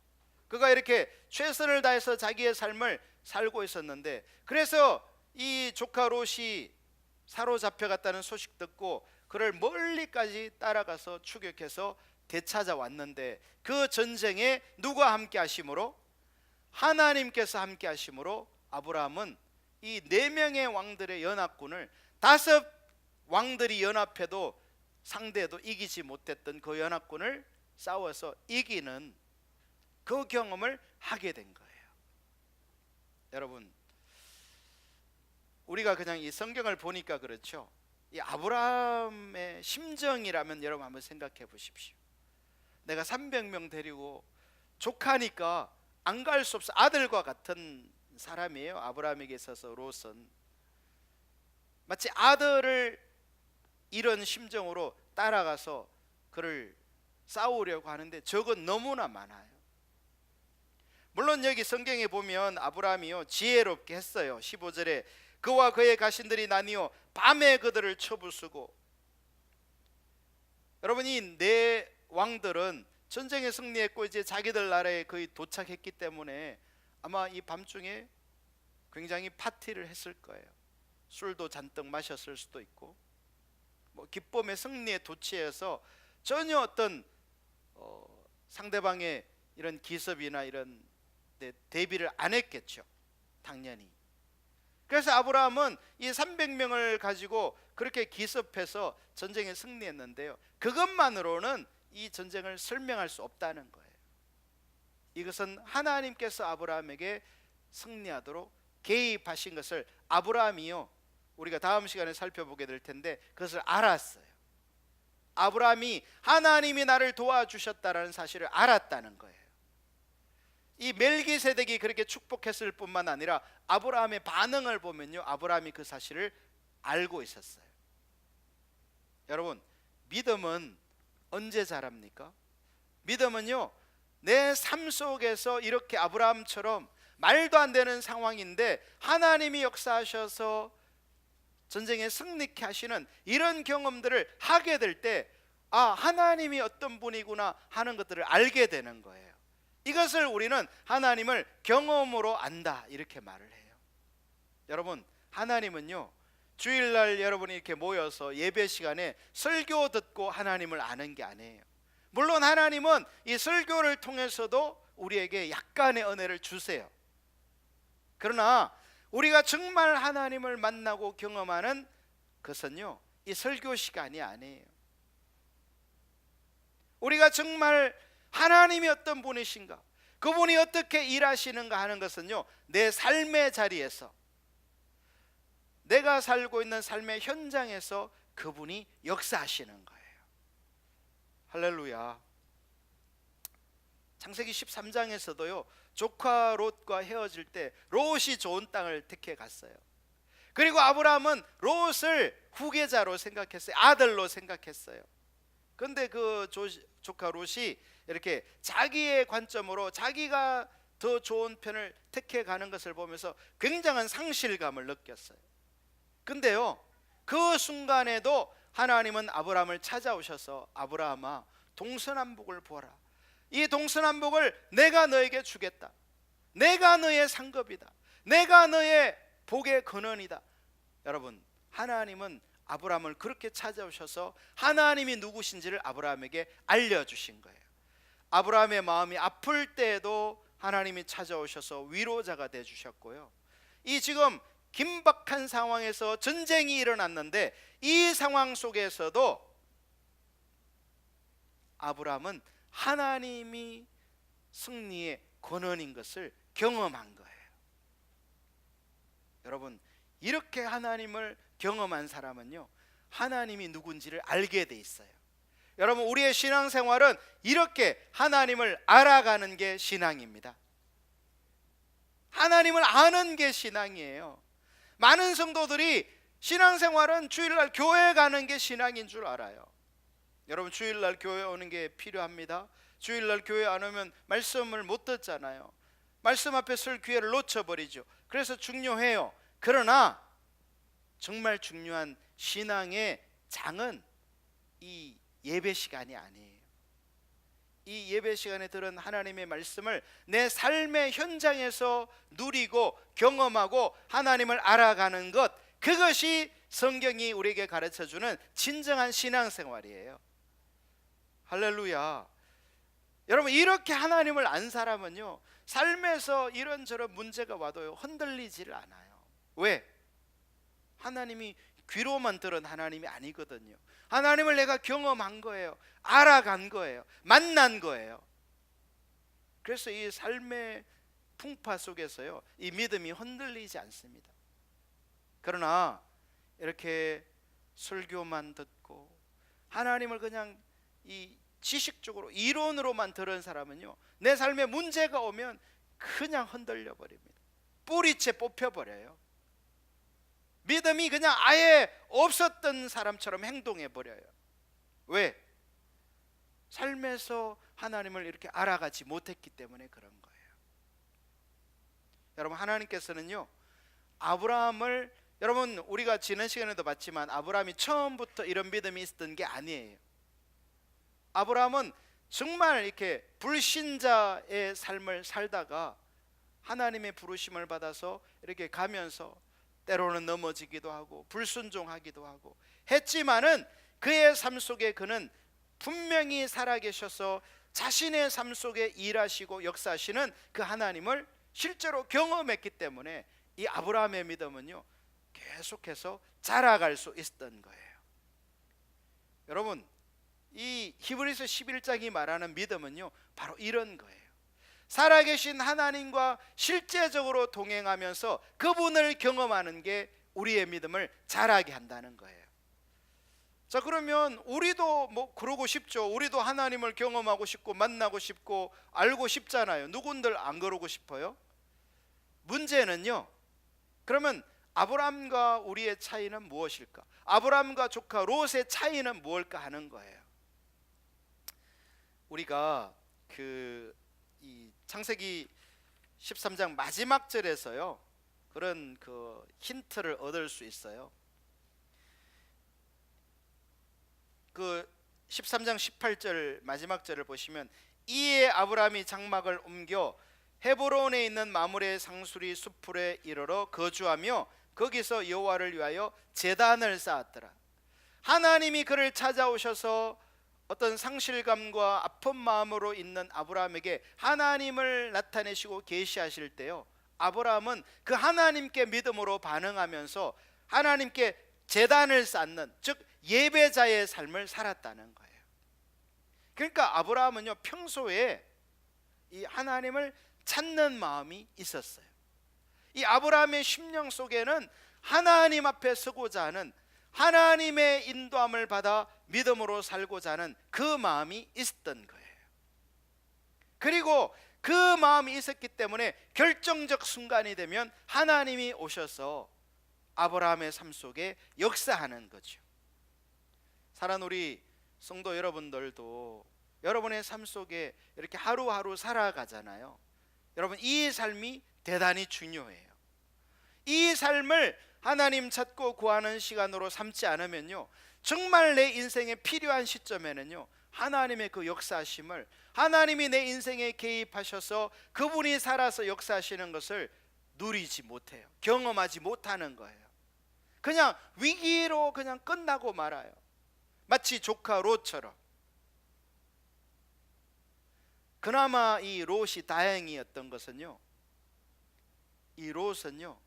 그가 이렇게 최선을 다해서 자기의 삶을 살고 있었는데, 그래서 이 조카 롯이 사로잡혀갔다는 소식 듣고 그를 멀리까지 따라가서 추격해서 되찾아왔는데, 그 전쟁에 누가 함께 하심으로? 하나님께서 함께 하심으로 아브라함은 이 4명의 왕들의 연합군을, 5 왕들이 연합해도 상대도 이기지 못했던 그 연합군을 싸워서 이기는 그 경험을 하게 된 거예요. 여러분, 우리가 그냥 이 성경을 보니까 그렇죠, 이 아브라함의 심정이라면 여러분 한번 생각해 보십시오. 내가 300명 데리고 조카니까 안 갈 수 없어, 아들과 같은 사람이에요. 아브라함에게 있어서 롯은 마치 아들을 이런 심정으로 따라가서 그를 싸우려고 하는데 적은 너무나 많아요. 물론 여기 성경에 보면 아브라함이요 지혜롭게 했어요. 15절에 그와 그의 가신들이 나뉘어 밤에 그들을 쳐부수고. 여러분, 이 4 왕들은 전쟁에 승리했고 이제 자기들 나라에 거의 도착했기 때문에 아마 이 밤중에 굉장히 파티를 했을 거예요. 술도 잔뜩 마셨을 수도 있고, 기쁨의 승리에 도취해서 전혀 어떤 상대방의 이런 기습이나 이런 대비를 안 했겠죠, 당연히. 그래서 아브라함은 이 300명을 가지고 그렇게 기습해서 전쟁에 승리했는데요, 그것만으로는 이 전쟁을 설명할 수 없다는 거예요. 이것은 하나님께서 아브라함에게 승리하도록 개입하신 것을 아브라함이요, 우리가 다음 시간에 살펴보게 될 텐데 그것을 알았어요. 아브라함이 하나님이 나를 도와주셨다라는 사실을 알았다는 거예요. 이 멜기세덱이 그렇게 축복했을 뿐만 아니라 아브라함의 반응을 보면요, 아브라함이 그 사실을 알고 있었어요. 여러분, 믿음은 언제 자랍니까? 믿음은요, 내 삶 속에서 이렇게 아브라함처럼 말도 안 되는 상황인데 하나님이 역사하셔서 전쟁에 승리케 하시는 이런 경험들을 하게 될 때, 하나님이 어떤 분이구나 하는 것들을 알게 되는 거예요. 이것을 우리는 하나님을 경험으로 안다, 이렇게 말을 해요. 여러분, 하나님은요, 주일날 여러분이 이렇게 모여서 예배 시간에 설교 듣고 하나님을 아는 게 아니에요. 물론 하나님은 이 설교를 통해서도 우리에게 약간의 은혜를 주세요. 그러나 우리가 정말 하나님을 만나고 경험하는 것은요, 이 설교 시간이 아니에요. 우리가 정말 하나님이 어떤 분이신가, 그분이 어떻게 일하시는가 하는 것은요, 내 삶의 자리에서, 내가 살고 있는 삶의 현장에서 그분이 역사하시는 거예요. 할렐루야. 창세기 13장에서도요, 조카 롯과 헤어질 때 롯이 좋은 땅을 택해 갔어요. 그리고 아브라함은 롯을 후계자로 생각했어요. 아들로 생각했어요. 그런데 그 조카 롯이 이렇게 자기의 관점으로 자기가 더 좋은 편을 택해 가는 것을 보면서 굉장한 상실감을 느꼈어요. 근데요, 그 순간에도 하나님은 아브라함을 찾아오셔서, 아브라함아, 동서남북을 보라. 이 동서남북을 내가 너에게 주겠다. 내가 너의 상급이다. 내가 너의 복의 근원이다. 여러분, 하나님은 아브라함을 그렇게 찾아오셔서 하나님이 누구신지를 아브라함에게 알려주신 거예요. 아브라함의 마음이 아플 때에도 하나님이 찾아오셔서 위로자가 되어주셨고요, 이 지금 긴박한 상황에서 전쟁이 일어났는데 이 상황 속에서도 아브라함은 하나님이 승리의 권원인 것을 경험한 거예요. 여러분, 이렇게 하나님을 경험한 사람은요, 하나님이 누군지를 알게 돼 있어요. 여러분, 우리의 신앙생활은 이렇게 하나님을 알아가는 게 신앙입니다. 하나님을 아는 게 신앙이에요. 많은 성도들이 신앙생활은 주일날 교회 가는 게 신앙인 줄 알아요. 여러분, 주일날 교회 오는 게 필요합니다. 주일날 교회 안 오면 말씀을 못 듣잖아요. 말씀 앞에 설 기회를 놓쳐버리죠. 그래서 중요해요. 그러나 정말 중요한 신앙의 장은 이 예배 시간이 아니에요. 이 예배 시간에 들은 하나님의 말씀을 내 삶의 현장에서 누리고 경험하고 하나님을 알아가는 것, 그것이 성경이 우리에게 가르쳐주는 진정한 신앙생활이에요. 할렐루야. 여러분, 이렇게 하나님을 안 사람은요, 삶에서 이런저런 문제가 와도요, 흔들리지를 않아요. 왜? 하나님이 귀로만 들은 하나님이 아니거든요. 하나님을 내가 경험한 거예요. 알아간 거예요. 만난 거예요. 그래서 이 삶의 풍파 속에서요, 이 믿음이 흔들리지 않습니다. 그러나 이렇게 설교만 듣고 하나님을 그냥 이 지식적으로 이론으로만 들은 사람은요, 내 삶에 문제가 오면 그냥 흔들려 버립니다. 뿌리채 뽑혀 버려요. 믿음이 그냥 아예 없었던 사람처럼 행동해 버려요. 왜? 삶에서 하나님을 이렇게 알아가지 못했기 때문에 그런 거예요. 여러분, 하나님께서는요, 아브라함을, 여러분, 우리가 지난 시간에도 봤지만 아브라함이 처음부터 이런 믿음이 있었던 게 아니에요. 아브라함은 정말 이렇게 불신자의 삶을 살다가 하나님의 부르심을 받아서 이렇게 가면서 때로는 넘어지기도 하고 불순종하기도 하고 했지만은, 그의 삶 속에 그는 분명히 살아계셔서 자신의 삶 속에 일하시고 역사하시는 그 하나님을 실제로 경험했기 때문에 이 아브라함의 믿음은요, 계속해서 자라갈 수 있었던 거예요. 여러분, 이 히브리서 11장이 말하는 믿음은요, 바로 이런 거예요. 살아계신 하나님과 실제적으로 동행하면서 그분을 경험하는 게 우리의 믿음을 자라게 한다는 거예요. 자, 그러면 우리도 뭐 그러고 싶죠. 우리도 하나님을 경험하고 싶고 만나고 싶고 알고 싶잖아요. 누군들 안 그러고 싶어요? 문제는요, 그러면 아브라함과 우리의 차이는 무엇일까? 아브라함과 조카 롯의 차이는 무엇일까 하는 거예요. 우리가 이 창세기 13장 마지막 절에서요, 그런 그 힌트를 얻을 수 있어요. 그 13장 18절 마지막 절을 보시면, 이에 아브라함이 장막을 옮겨 헤브론에 있는 마므레 상수리 수풀에 이르러 거주하며 거기서 여호와를 위하여 제단을 쌓았더라. 하나님이 그를 찾아오셔서 어떤 상실감과 아픈 마음으로 있는 아브라함에게 하나님을 나타내시고 계시하실 때요, 아브라함은 그 하나님께 믿음으로 반응하면서 하나님께 제단을 쌓는, 즉 예배자의 삶을 살았다는 거예요. 그러니까 아브라함은요, 평소에 이 하나님을 찾는 마음이 있었어요. 이 아브라함의 심령 속에는 하나님 앞에 서고자 하는, 하나님의 인도함을 받아 믿음으로 살고자 하는 그 마음이 있었던 거예요. 그리고 그 마음이 있었기 때문에 결정적 순간이 되면 하나님이 오셔서 아브라함의 삶 속에 역사하는 거죠. 사랑하는 우리 성도 여러분들도 여러분의 삶 속에 이렇게 하루하루 살아가잖아요. 여러분, 이 삶이 대단히 중요해요. 이 삶을 하나님 찾고 구하는 시간으로 삼지 않으면요, 정말 내 인생에 필요한 시점에는요, 하나님의 그 역사하심을, 하나님이 내 인생에 개입하셔서 그분이 살아서 역사하시는 것을 누리지 못해요. 경험하지 못하는 거예요. 그냥 위기로 그냥 끝나고 말아요. 마치 조카 롯처럼. 그나마 이 롯이 다행이었던 것은요, 이 롯은요,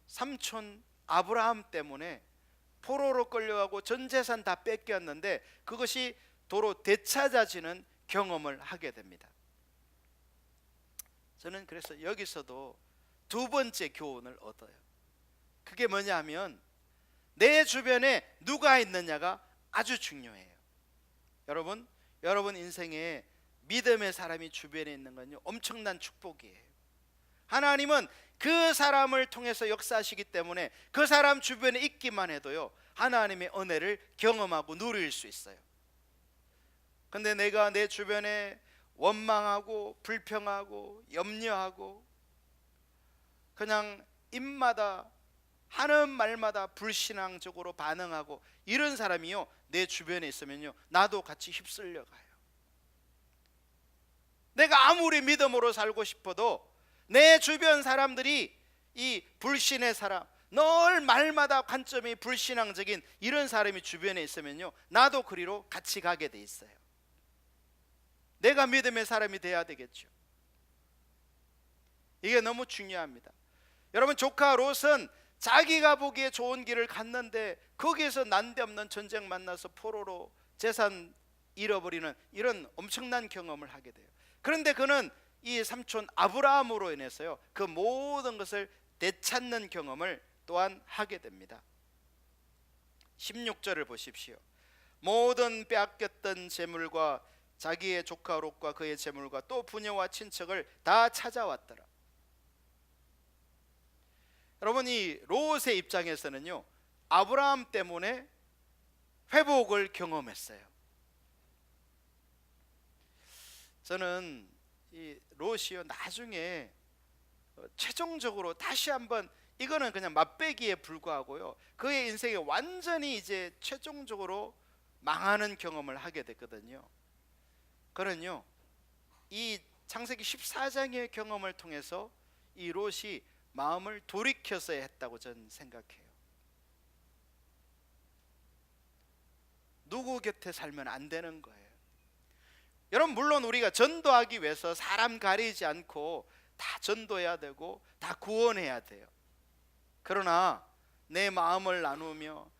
삼촌 아브라함 때문에 포로로 끌려가고 전 재산 다 뺏겼는데 그것이 도로 되찾아지는 경험을 하게 됩니다. 저는 그래서 여기서도 두 번째 교훈을 얻어요. 그게 뭐냐 하면, 내 주변에 누가 있느냐가 아주 중요해요. 여러분 인생에 믿음의 사람이 주변에 있는 건요, 엄청난 축복이에요. 하나님은 그 사람을 통해서 역사하시기 때문에 그 사람 주변에 있기만 해도요, 하나님의 은혜를 경험하고 누릴 수 있어요. 근데 내가 내 주변에 원망하고 불평하고 염려하고 그냥 입마다 하는 말마다 불신앙적으로 반응하고 이런 사람이요, 내 주변에 있으면요, 나도 같이 휩쓸려 가요. 내가 아무리 믿음으로 살고 싶어도 내 주변 사람들이 이 불신의 사람, 늘 말마다 관점이 불신앙적인 이런 사람이 주변에 있으면요, 나도 그리로 같이 가게 돼 있어요. 내가 믿음의 사람이 돼야 되겠죠. 이게 너무 중요합니다. 여러분, 조카 롯은 자기가 보기에 좋은 길을 갔는데 거기에서 난데없는 전쟁 만나서 포로로 재산 잃어버리는 이런 엄청난 경험을 하게 돼요. 그런데 그는 이 삼촌 아브라함으로 인해서요, 그 모든 것을 되찾는 경험을 또한 하게 됩니다. 16절을 보십시오. 모든 빼앗겼던 재물과 자기의 조카 롯과 그의 재물과 또 부녀와 친척을 다 찾아왔더라. 여러분, 이 롯의 입장에서는요, 아브라함 때문에 회복을 경험했어요. 저는 이 롯이요, 나중에 최종적으로 다시 한번, 이거는 그냥 맛배기에 불과하고요, 그의 인생에 완전히 이제 최종적으로 망하는 경험을 하게 됐거든요. 그는요, 이 창세기 14장의 경험을 통해서 이 롯이 마음을 돌이켜서야 했다고 저는 생각해요. 누구 곁에 살면 안 되는 거예요. 여러분, 물론 우리가 전도하기 위해서 사람 가리지 않고 다 전도해야 되고 다 구원해야 돼요. 그러나 내 마음을 나누며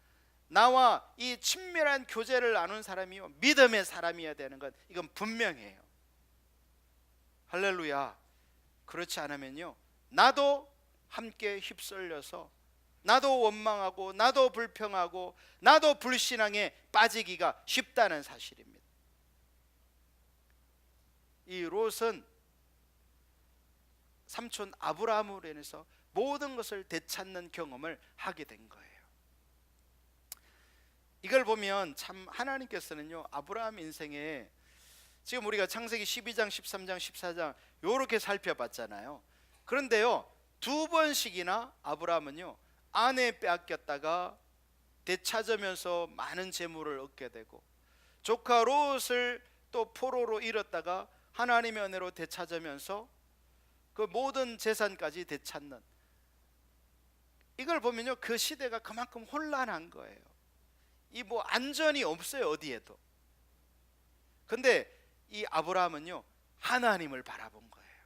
나와 이 친밀한 교제를 나눈 사람이요, 믿음의 사람이어야 되는 것, 이건 분명해요. 할렐루야. 그렇지 않으면요, 나도 함께 휩쓸려서 나도 원망하고 나도 불평하고 나도 불신앙에 빠지기가 쉽다는 사실입니다. 이 롯은 삼촌 아브라함으로 인해서 모든 것을 되찾는 경험을 하게 된 거예요. 이걸 보면 참 하나님께서는요, 아브라함 인생에 지금 우리가 창세기 12장, 13장, 14장 요렇게 살펴봤잖아요. 그런데요, 두 번씩이나 아브라함은요, 아내 빼앗겼다가 되찾으면서 많은 재물을 얻게 되고, 조카 롯을 또 포로로 잃었다가 하나님의 은혜로 되찾으면서 그 모든 재산까지 되찾는, 이걸 보면요, 그 시대가 그만큼 혼란한 거예요. 이 뭐 안전이 없어요, 어디에도. 근데 이 아브라함은요, 하나님을 바라본 거예요.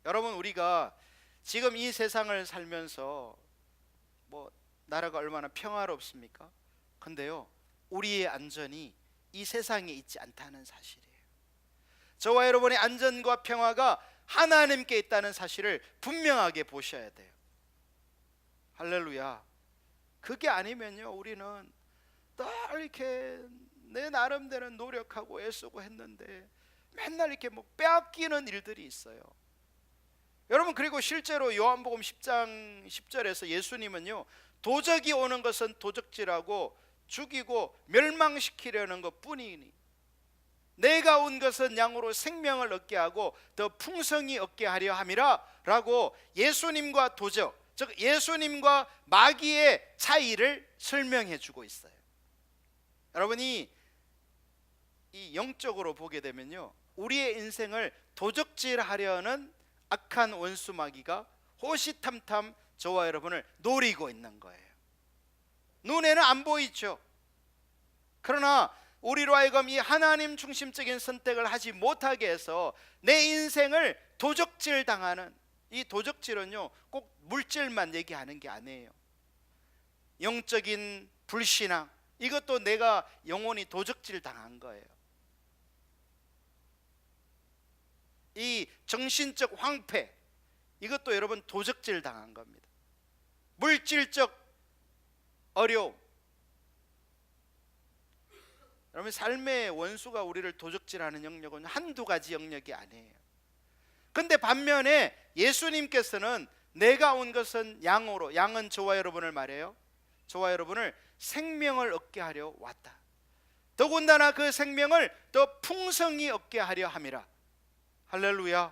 여러분, 우리가 지금 이 세상을 살면서 뭐 나라가 얼마나 평화롭습니까? 근데요, 우리의 안전이 이 세상에 있지 않다는 사실이에요. 저와 여러분의 안전과 평화가 하나님께 있다는 사실을 분명하게 보셔야 돼요. 할렐루야. 그게 아니면요, 우리는 늘 이렇게 내 나름대로 노력하고 애쓰고 했는데 맨날 이렇게 뭐 빼앗기는 일들이 있어요. 여러분, 그리고 실제로 요한복음 10장 10절에서 예수님은요, 도적이 오는 것은 도적질하고 죽이고 멸망시키려는 것 뿐이니 내가 온 것은 양으로 생명을 얻게 하고 더 풍성히 얻게 하려 함이라 라고 예수님과 도적, 즉 예수님과 마귀의 차이를 설명해 주고 있어요. 여러분이 이 영적으로 보게 되면요, 우리의 인생을 도적질하려는 악한 원수 마귀가 호시탐탐 저와 여러분을 노리고 있는 거예요. 눈에는 안 보이죠. 그러나 우리로 하여금 이 하나님 중심적인 선택을 하지 못하게 해서 내 인생을 도적질 당하는, 이 도적질은요, 꼭 물질만 얘기하는 게 아니에요. 영적인 불신앙, 이것도 내가 영혼이 도적질 당한 거예요. 이 정신적 황폐, 이것도 여러분 도적질 당한 겁니다. 물질적 어려움, 여러분 삶의 원수가 우리를 도적질하는 영역은 한두 가지 영역이 아니에요. 근데 반면에 예수님께서는 내가 온 것은 양으로, 양은 저와 여러분을 말해요. 저와 여러분을 생명을 얻게 하려 왔다. 더군다나 그 생명을 더 풍성히 얻게 하려 함이라. 할렐루야.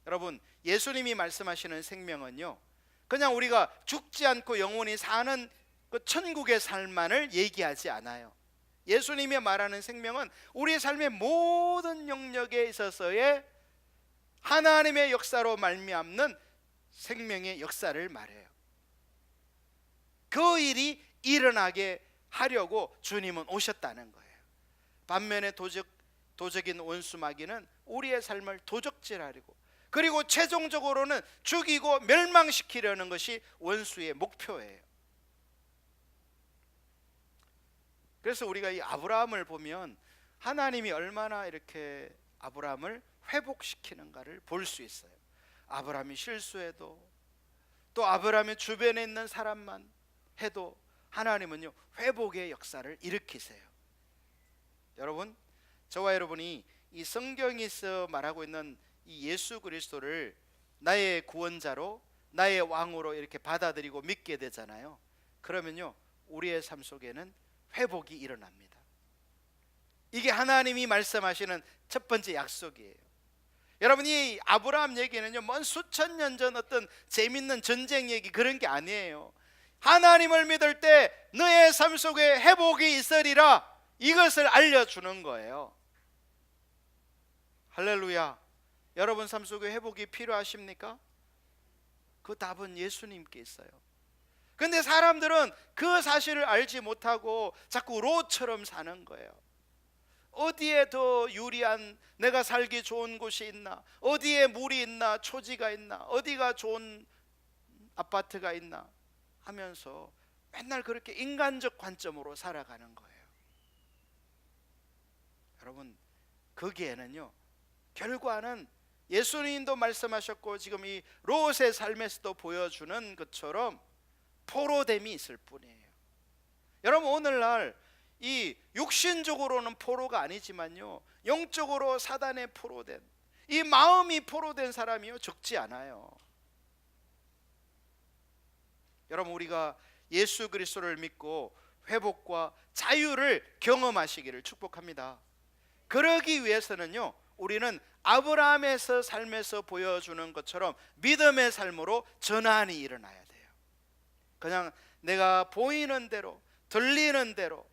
여러분, 예수님이 말씀하시는 생명은요, 그냥 우리가 죽지 않고 영원히 사는 그 천국의 삶만을 얘기하지 않아요. 예수님이 말하는 생명은 우리의 삶의 모든 영역에 있어서의 하나님의 역사로 말미암는 생명의 역사를 말해요. 그 일이 일어나게 하려고 주님은 오셨다는 거예요. 반면에 도적인 원수 마귀는 우리의 삶을 도적질하려고, 그리고 최종적으로는 죽이고 멸망시키려는 것이 원수의 목표예요. 그래서 우리가 이 아브라함을 보면 하나님이 얼마나 이렇게 아브라함을 회복시키는가를 볼 수 있어요. 아브라함이 실수해도, 또 아브라함의 주변에 있는 사람만 해도 하나님은요, 회복의 역사를 일으키세요. 여러분, 저와 여러분이 이 성경에서 말하고 있는 이 예수 그리스도를 나의 구원자로, 나의 왕으로 이렇게 받아들이고 믿게 되잖아요. 그러면요, 우리의 삶 속에는 회복이 일어납니다. 이게 하나님이 말씀하시는 첫 번째 약속이에요. 여러분, 이 아브라함 얘기는요, 먼 수천 년 전 어떤 재밌는 전쟁 얘기, 그런 게 아니에요. 하나님을 믿을 때 너의 삶 속에 회복이 있으리라, 이것을 알려주는 거예요. 할렐루야. 여러분 삶 속에 회복이 필요하십니까? 그 답은 예수님께 있어요. 근데 사람들은 그 사실을 알지 못하고 자꾸 롯처럼 사는 거예요. 어디에 더 유리한, 내가 살기 좋은 곳이 있나, 어디에 물이 있나, 초지가 있나, 어디가 좋은 아파트가 있나 하면서 맨날 그렇게 인간적 관점으로 살아가는 거예요. 여러분, 거기에는요, 결과는 예수님도 말씀하셨고 지금 이 롯의 삶에서도 보여주는 것처럼 포로됨이 있을 뿐이에요. 여러분, 오늘날 이 육신적으로는 포로가 아니지만요, 영적으로 사단의 포로된, 이 마음이 포로된 사람이요, 적지 않아요. 여러분, 우리가 예수 그리스도를 믿고 회복과 자유를 경험하시기를 축복합니다. 그러기 위해서는요, 우리는 아브라함에서 삶에서 보여주는 것처럼 믿음의 삶으로 전환이 일어나야 돼요. 그냥 내가 보이는 대로, 들리는 대로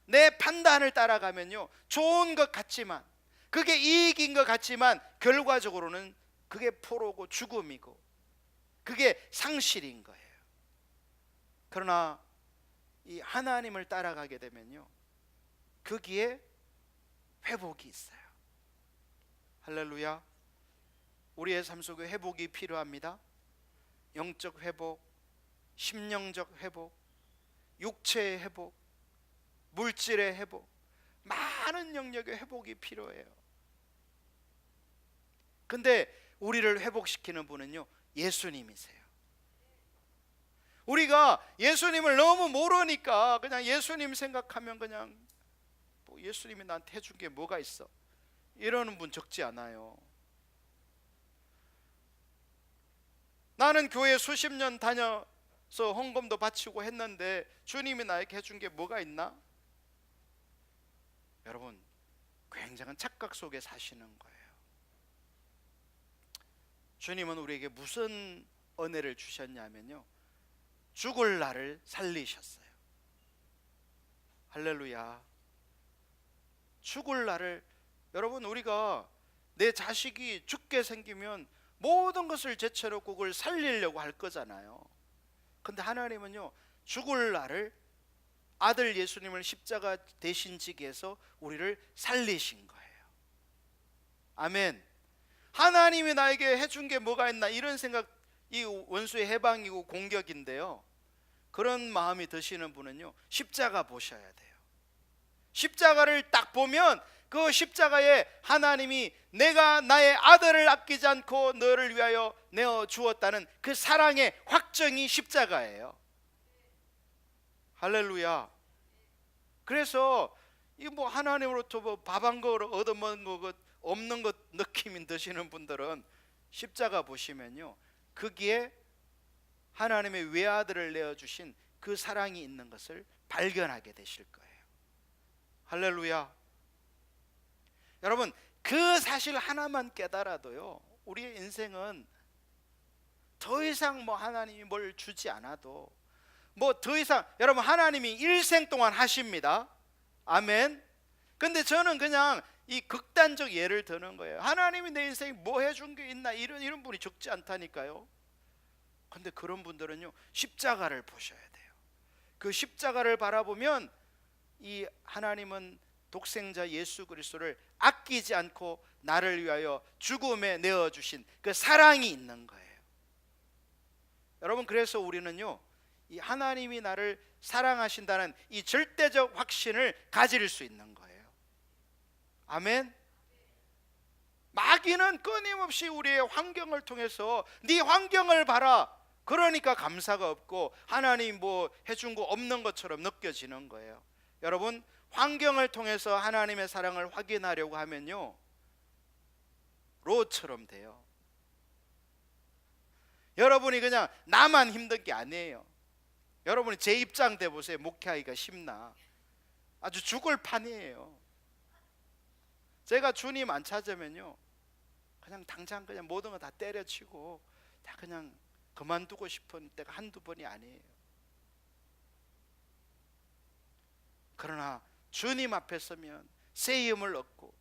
내 판단을 따라가면요, 좋은 것 같지만, 그게 이익인 것 같지만 결과적으로는 그게 포로고 죽음이고 그게 상실인 거예요. 그러나 이 하나님을 따라가게 되면요, 거기에 회복이 있어요. 할렐루야. 우리의 삶 속에 회복이 필요합니다. 영적 회복, 심령적 회복, 육체의 회복, 물질의 회복, 많은 영역의 회복이 필요해요. 근데 우리를 회복시키는 분은요, 예수님이세요. 우리가 예수님을 너무 모르니까 그냥 예수님 생각하면 그냥 뭐 예수님이 나한테 해준 게 뭐가 있어, 이러는 분 적지 않아요. 나는 교회 수십 년 다녀서 헌금도 바치고 했는데 주님이 나에게 해준 게 뭐가 있나? 여러분, 굉장한 착각 속에 사시는 거예요. 주님은 우리에게 무슨 은혜를 주셨냐면요, 죽을 나를 살리셨어요. 할렐루야. 죽을 나를, 여러분, 우리가 내 자식이 죽게 생기면 모든 것을 제쳐놓고 그걸 살리려고 할 거잖아요. 근데 하나님은요, 죽을 나를, 아들 예수님을 십자가 대신 지게 해서 우리를 살리신 거예요. 아멘. 하나님이 나에게 해준 게 뭐가 있나, 이런 생각, 이 원수의 해방이고 공격인데요, 그런 마음이 드시는 분은요, 십자가 보셔야 돼요. 십자가를 딱 보면 그 십자가에 하나님이 내가 나의 아들을 아끼지 않고 너를 위하여 내어 주었다는 그 사랑의 확정이 십자가예요. 할렐루야. 그래서 이 뭐 하나님으로부터 뭐 밥 한 그릇 얻어먹은 것 없는 것 느낌이 드시는 분들은 십자가 보시면요, 거기에 하나님의 외아들을 내어주신 그 사랑이 있는 것을 발견하게 되실 거예요. 할렐루야. 여러분, 그 사실 하나만 깨달아도요, 우리의 인생은 더 이상 뭐 하나님이 뭘 주지 않아도, 뭐 더 이상, 여러분, 하나님이 일생 동안 하십니다. 아멘. 근데 저는 그냥 이 극단적 예를 드는 거예요. 하나님이 내 인생에 뭐 해준 게 있나, 이런 분이 적지 않다니까요. 근데 그런 분들은요, 십자가를 보셔야 돼요. 그 십자가를 바라보면 이 하나님은 독생자 예수 그리스도를 아끼지 않고 나를 위하여 죽음에 내어주신 그 사랑이 있는 거예요. 여러분, 그래서 우리는요, 이 하나님이 나를 사랑하신다는 이 절대적 확신을 가질 수 있는 거예요. 아멘. 마귀는 끊임없이 우리의 환경을 통해서 네 환경을 봐라, 그러니까 감사가 없고 하나님 뭐 해준 거 없는 것처럼 느껴지는 거예요. 여러분, 환경을 통해서 하나님의 사랑을 확인하려고 하면요, 롯처럼 돼요. 여러분이 그냥 나만 힘든 게 아니에요. 여러분이 제 입장 돼 보세요. 목회하기가 쉽나? 아주 죽을 판이에요. 제가 주님 안 찾으면요, 그냥 당장 그냥 모든 거 다 때려치고 다 그냥 그만두고 싶은 때가 한두 번이 아니에요. 그러나 주님 앞에 서면 새 힘을 얻고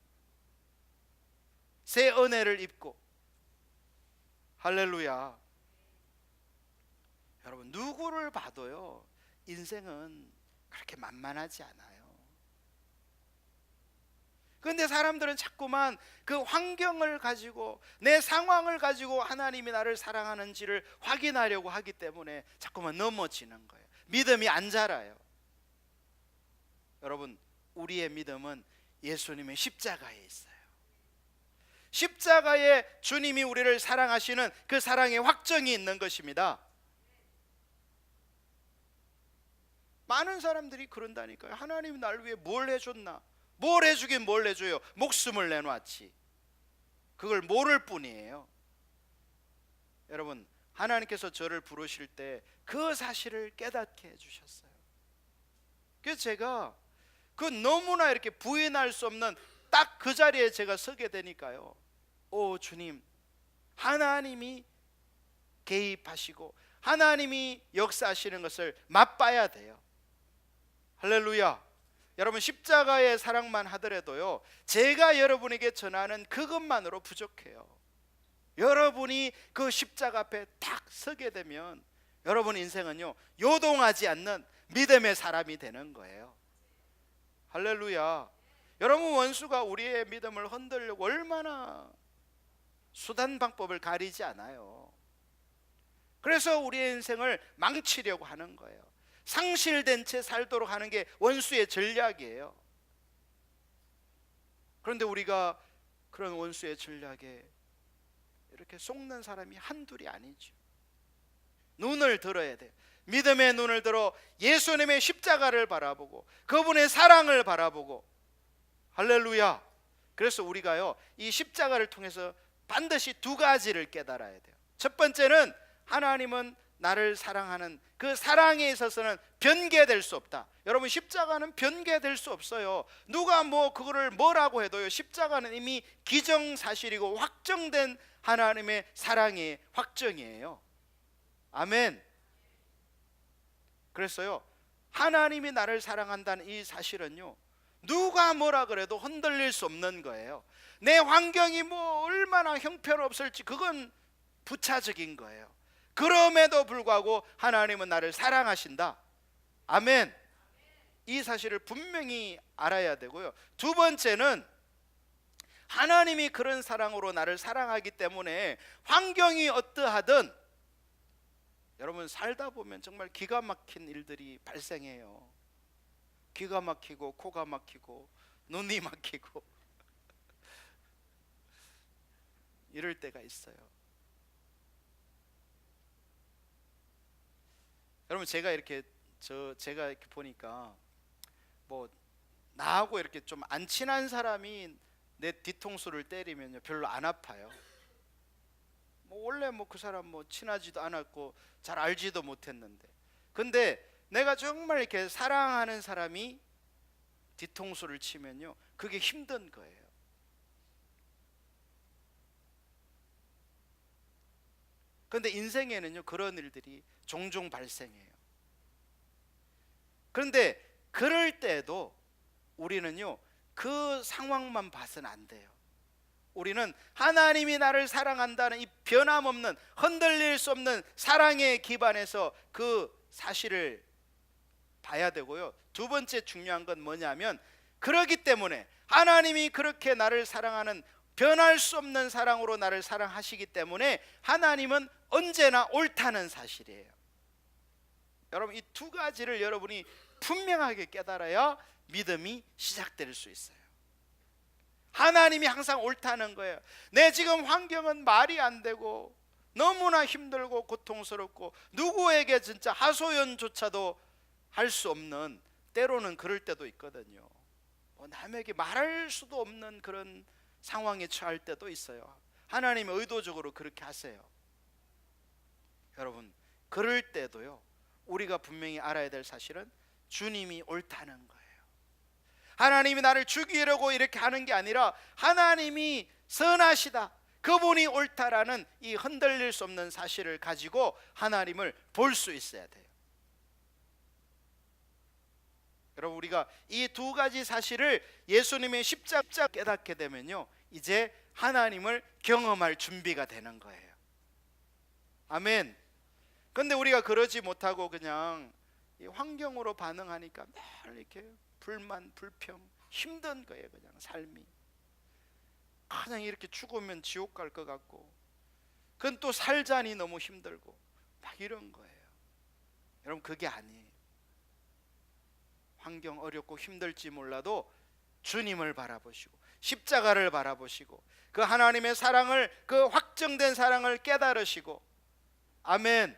새 은혜를 입고, 할렐루야. 여러분, 누구를 봐도요, 인생은 그렇게 만만하지 않아요. 그런데 사람들은 자꾸만 그 환경을 가지고, 내 상황을 가지고 하나님이 나를 사랑하는지를 확인하려고 하기 때문에 자꾸만 넘어지는 거예요. 믿음이 안 자라요. 여러분, 우리의 믿음은 예수님의 십자가에 있어요. 십자가에 주님이 우리를 사랑하시는 그 사랑의 확정이 있는 것입니다. 많은 사람들이 그런다니까요. 하나님이 나를 위해 뭘 해줬나? 뭘 해주긴 뭘 해줘요? 목숨을 내놓았지. 그걸 모를 뿐이에요. 여러분, 하나님께서 저를 부르실 때 그 사실을 깨닫게 해주셨어요. 그래서 제가 그 너무나 이렇게 부인할 수 없는 딱 그 자리에 제가 서게 되니까요, 오 주님, 하나님이 개입하시고 하나님이 역사하시는 것을 맛봐야 돼요. 할렐루야. 여러분, 십자가의 사랑만 하더라도요, 제가 여러분에게 전하는 그것만으로 부족해요. 여러분이 그 십자가 앞에 딱 서게 되면 여러분 인생은요, 요동하지 않는 믿음의 사람이 되는 거예요. 할렐루야. 여러분, 원수가 우리의 믿음을 흔들려고 얼마나 수단 방법을 가리지 않아요. 그래서 우리의 인생을 망치려고 하는 거예요. 상실된 채 살도록 하는 게 원수의 전략이에요. 그런데 우리가 그런 원수의 전략에 이렇게 속는 사람이 한둘이 아니죠. 눈을 들어야 돼요. 믿음의 눈을 들어 예수님의 십자가를 바라보고 그분의 사랑을 바라보고, 할렐루야. 그래서 우리가요, 이 십자가를 통해서 반드시 두 가지를 깨달아야 돼요. 첫 번째는 하나님은 나를 사랑하는 그 사랑에 있어서는 변개될 수 없다. 여러분, 십자가는 변개될 수 없어요. 누가 그거를 뭐라고 해도요, 십자가는 이미 기정사실이고 확정된 하나님의 사랑의 확정이에요. 아멘. 그래서요, 하나님이 나를 사랑한다는 이 사실은요, 누가 뭐라 그래도 흔들릴 수 없는 거예요. 내 환경이 얼마나 형편없을지 그건 부차적인 거예요. 그럼에도 불구하고 하나님은 나를 사랑하신다. 아멘. 이 사실을 분명히 알아야 되고요. 두 번째는 하나님이 그런 사랑으로 나를 사랑하기 때문에 환경이 어떠하든, 여러분, 살다 보면 정말 기가 막힌 일들이 발생해요. 귀가 막히고 코가 막히고 눈이 막히고 이럴 때가 있어요. 여러분, 제가 이렇게 보니까 나하고 이렇게 좀 안 친한 사람이 내 뒤통수를 때리면요, 별로 안 아파요. 원래 그 사람 친하지도 않았고 잘 알지도 못했는데, 근데 내가 정말 이렇게 사랑하는 사람이 뒤통수를 치면요, 그게 힘든 거예요. 그런데 인생에는요, 그런 일들이 종종 발생해요. 그런데 그럴 때도 우리는요, 그 상황만 봐서는 안 돼요. 우리는 하나님이 나를 사랑한다는 이 변함없는, 흔들릴 수 없는 사랑의 기반에서 그 사실을 봐야 되고요. 두 번째 중요한 건 뭐냐면, 그러기 때문에 하나님이 그렇게 나를 사랑하는, 변할 수 없는 사랑으로 나를 사랑하시기 때문에 하나님은 언제나 옳다는 사실이에요. 여러분, 이 두 가지를 여러분이 분명하게 깨달아야 믿음이 시작될 수 있어요. 하나님이 항상 옳다는 거예요. 내 지금 환경은 말이 안 되고 너무나 힘들고 고통스럽고 누구에게 진짜 하소연조차도 할 수 없는, 때로는 그럴 때도 있거든요. 남에게 말할 수도 없는 그런 상황에 처할 때도 있어요. 하나님이 의도적으로 그렇게 하세요. 여러분, 그럴 때도요, 우리가 분명히 알아야 될 사실은 주님이 옳다는 거예요. 하나님이 나를 죽이려고 이렇게 하는 게 아니라 하나님이 선하시다, 그분이 옳다라는 이 흔들릴 수 없는 사실을 가지고 하나님을 볼 수 있어야 돼요. 여러분, 우리가 이 두 가지 사실을 예수님의 십자가 깨닫게 되면요, 이제 하나님을 경험할 준비가 되는 거예요. 아멘. 그런데 우리가 그러지 못하고 그냥 이 환경으로 반응하니까 늘 이렇게 불만, 불평, 힘든 거예요. 그냥 삶이 그냥 이렇게 죽으면 지옥 갈 것 같고, 그건 또 살자니 너무 힘들고 막 이런 거예요. 여러분, 그게 아니에요. 환경 어렵고 힘들지 몰라도 주님을 바라보시고 십자가를 바라보시고 그 하나님의 사랑을, 그 확정된 사랑을 깨달으시고, 아멘,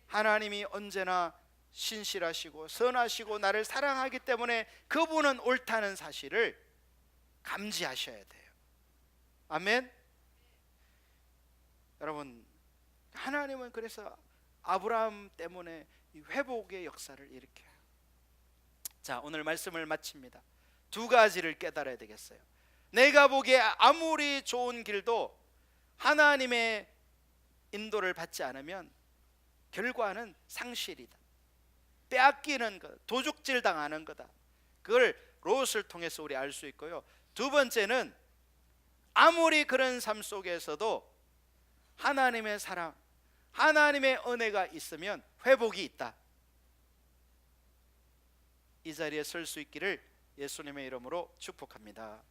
하나님이 언제나 신실하시고 선하시고 나를 사랑하기 때문에 그분은 옳다는 사실을 감지하셔야 돼요. 아멘. 여러분, 하나님은 그래서 아브라함 때문에 이 회복의 역사를 일으켜요. 자, 오늘 말씀을 마칩니다. 두 가지를 깨달아야 되겠어요. 내가 보기에 아무리 좋은 길도 하나님의 인도를 받지 않으면 결과는 상실이다, 빼앗기는 것, 도둑질 당하는 거다. 그걸 롯을 통해서 우리 알 수 있고요. 두 번째는 아무리 그런 삶 속에서도 하나님의 사랑, 하나님의 은혜가 있으면 회복이 있다. 이 자리에 설 수 있기를 주님의 이름으로 축원합니다. 예수님의 이름으로 축복합니다.